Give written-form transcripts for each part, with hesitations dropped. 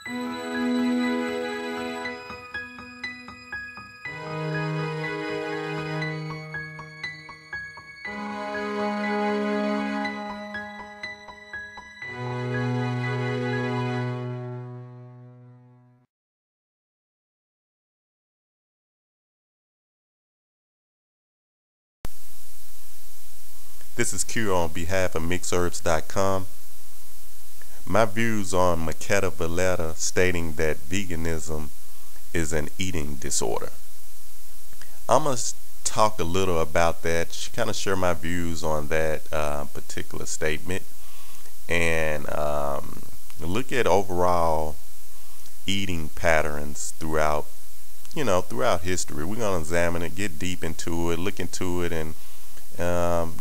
This is Q on behalf of Mixherbs.com. My views on Makeda Voletta stating that veganism is an eating disorder. I'm going to talk a little about that, kind of share my views on that particular statement, and look at overall eating patterns throughout history. We're going to examine it, get deep into it, look into it, and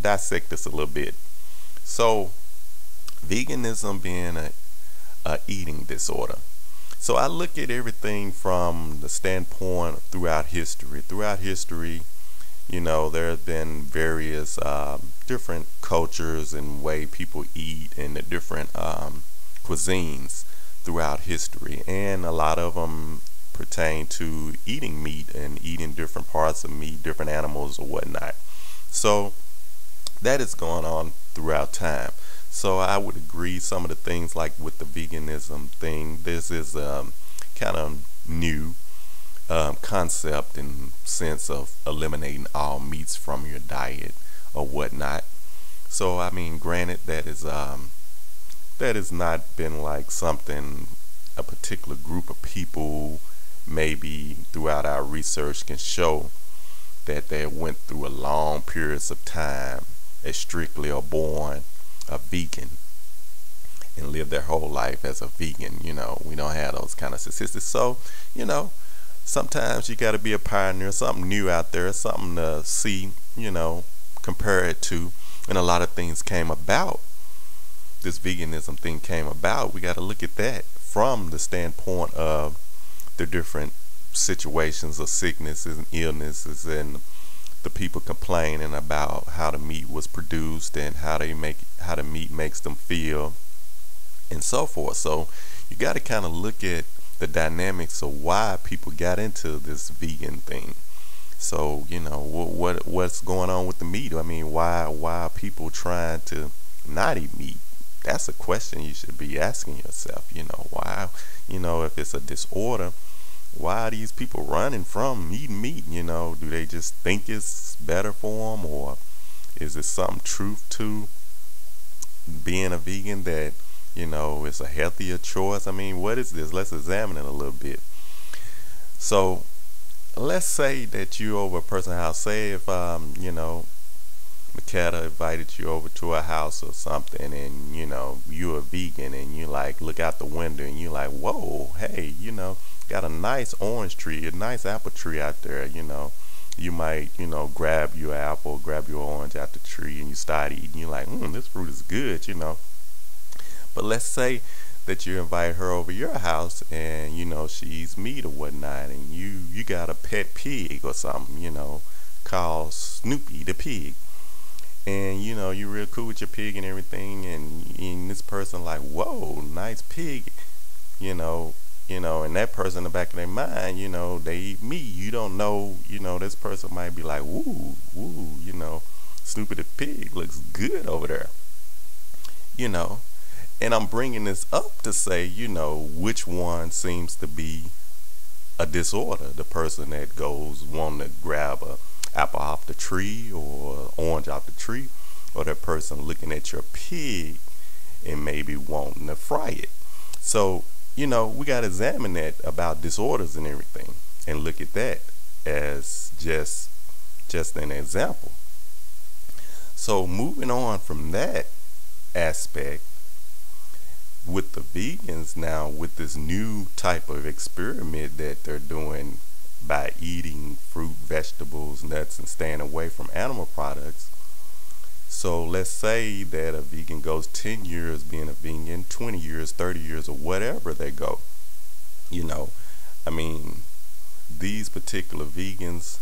dissect this a little bit. So, veganism being a eating disorder. So I look at everything from the standpoint throughout history. Throughout history, there have been various different cultures and way people eat and the different cuisines throughout history, and a lot of them pertain to eating meat and eating different parts of meat, different animals or whatnot. So that is going on throughout time. So I would agree some of the things like with the veganism thing, this is kind of new concept in sense of eliminating all meats from your diet or whatnot. So I mean, granted, that has not been like something a particular group of people maybe throughout our research can show that they went through a long periods of time as strictly or born a vegan and live their whole life as a vegan. We don't have those kind of statistics. So, sometimes you got to be a pioneer, something new out there, something to see, compare it to. And a lot of things came about. This veganism thing came about. We got to look at that from the standpoint of the different situations of sicknesses and illnesses and the people complaining about how the meat was produced and how the meat makes them feel and so forth. So you got to kind of look at the dynamics of why people got into this vegan thing. So what's going on with the meat? I mean, why are people trying to not eat meat? That's a question you should be asking yourself. Why? If it's a disorder, why are these people running from eating meat? Do they just think it's better for them, or is there some truth to being a vegan that it's a healthier choice? I mean, what is this? Let's examine it a little bit. So let's say that you over a person's house. Say if Makeda invited you over to a house or something, and you're a vegan, and you like look out the window and you like, whoa, hey, got a nice orange tree, a nice apple tree out there. You might grab your apple, grab your orange out the tree, and you start eating. You're like, this fruit is good. But let's say that you invite her over your house, and she eats meat or whatnot, and you got a pet pig or something, called Snoopy the pig. And you're real cool with your pig and everything, and this person like, whoa, nice pig, and that person in the back of their mind, they eat meat. You don't know, this person might be like, woo, Snoopy the pig looks good over there, and I'm bringing this up to say, which one seems to be a disorder. The person that goes wanting to grab a apple off the tree or orange off the tree, or that person looking at your pig and maybe wanting to fry it. So we got to examine that about disorders and everything, and look at that as just an example. So moving on from that aspect, with the vegans now, with this new type of experiment that they're doing by eating fruit, vegetables, nuts, and staying away from animal products. So let's say that a vegan goes 10 years being a vegan, 20 years, 30 years, or whatever they go. I mean, these particular vegans,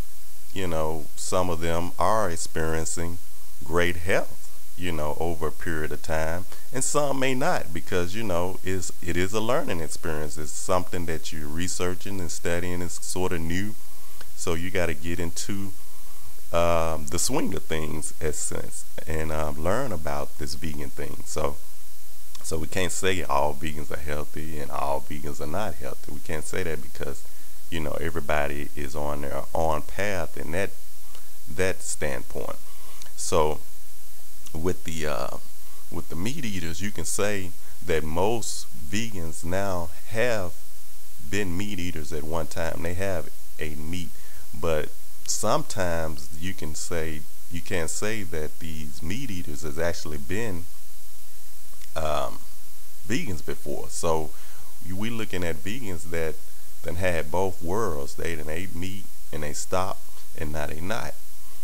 some of them are experiencing great health. over a period of time, and some may not, because it is a learning experience. It's something that you're researching and studying. It's sort of new, so you got to get into the swing of things, in a sense, and learn about this vegan thing. So we can't say all vegans are healthy and all vegans are not healthy. We can't say that, because everybody is on their own path in that standpoint. So with the meat eaters, you can say that most vegans now have been meat eaters at one time. They have a meat, but sometimes you can't say that these meat eaters has actually been vegans before. So we looking at vegans that had both worlds. They done ate meat and they stopped, and now they not.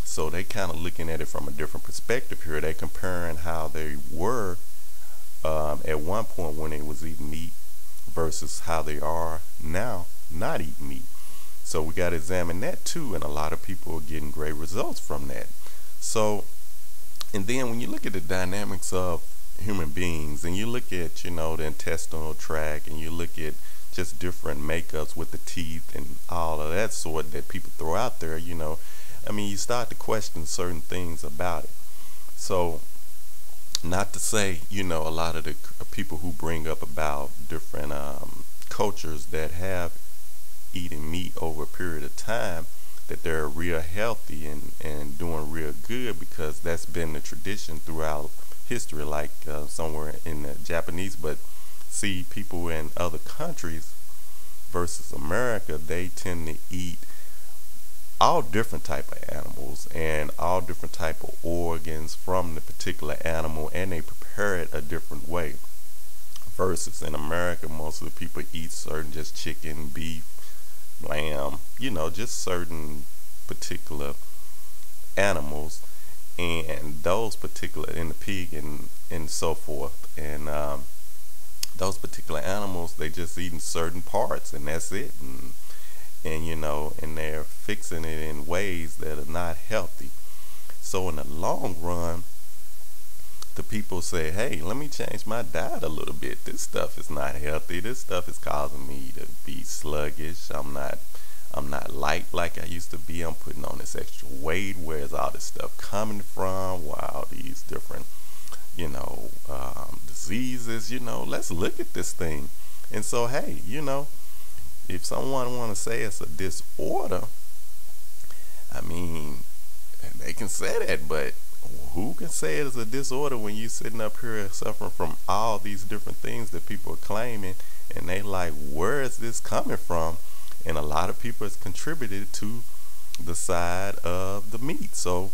So they kind of looking at it from a different perspective here. They comparing how they were at one point when they was eating meat versus how they are now not eating meat. So we got to examine that too, and a lot of people are getting great results from that. So, and then when you look at the dynamics of human beings, and you look at the intestinal tract, and you look at just different makeups with the teeth and all of that sort that people throw out there, you start to question certain things about it. So, not to say, a lot of the people who bring up about different cultures that have eaten meat over a period of time, that they're real healthy and doing real good, because that's been the tradition throughout history, like somewhere in the Japanese. But see, people in other countries versus America, they tend to eat all different type of animals and all different type of organs from the particular animal, and they prepare it a different way. Versus in America, most of the people eat certain just chicken, beef, lamb, just certain particular animals, and those particular, in the pig and so forth, and those particular animals, they just eating certain parts, and that's it. And they're fixing it in ways that are not healthy. So in the long run, the people say, hey, let me change my diet a little bit. This stuff is not healthy. This stuff is causing me to be sluggish. I'm not light like I used to be. I'm putting on this extra weight. Where's all this stuff coming from? Why all these different diseases? Let's look at this thing. And so, hey, if someone want to say it's a disorder, they can say that, but who can say it is a disorder when you sitting up here suffering from all these different things that people are claiming, and they like, where is this coming from? And a lot of people has contributed to the side of the meat. So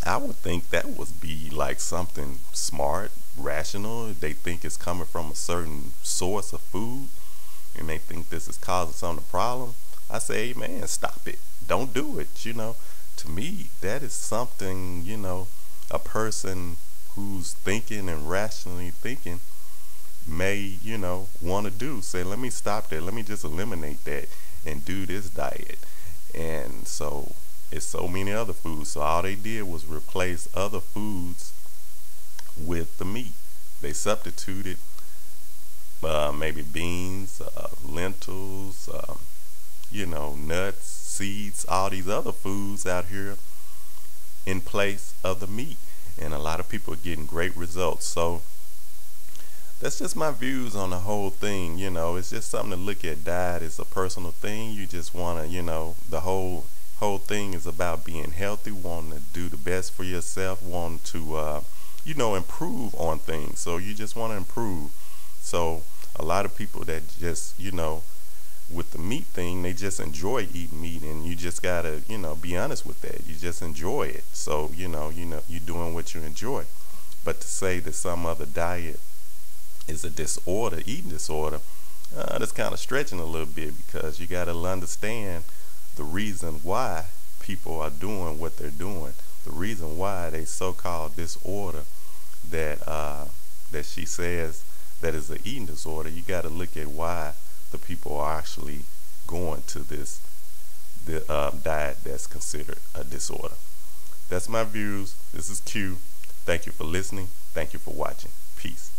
I would think that would be like something smart, rational. They think it's coming from a certain source of food, and they think this is causing some of the problem. I say, hey, man, stop it. Don't do it. To me, that is something, a person who's thinking and rationally thinking may, want to do. Say, let me stop that. Let me just eliminate that and do this diet. And so it's so many other foods. So all they did was replace other foods with the meat. They substituted maybe beans, lentils, nuts, seeds, all these other foods out here in place of the meat. And a lot of people are getting great results. So that's just my views on the whole thing. It's just something to look at. Diet is a personal thing. You just want to, the whole thing is about being healthy, wanting to do the best for yourself, wanting to, improve on things. So you just want to improve. So a lot of people that just, with the meat thing, they just enjoy eating meat, and you just gotta, be honest with that. You just enjoy it. So, you're doing what you enjoy. But to say that some other diet is a disorder, eating disorder, that's kind of stretching a little bit, because you gotta understand the reason why people are doing what they're doing, the reason why they so-called disorder that she says that is an eating disorder. You got to look at why the people are actually going to this diet that's considered a disorder. That's my views. This is Q. Thank you for listening. Thank you for watching. Peace.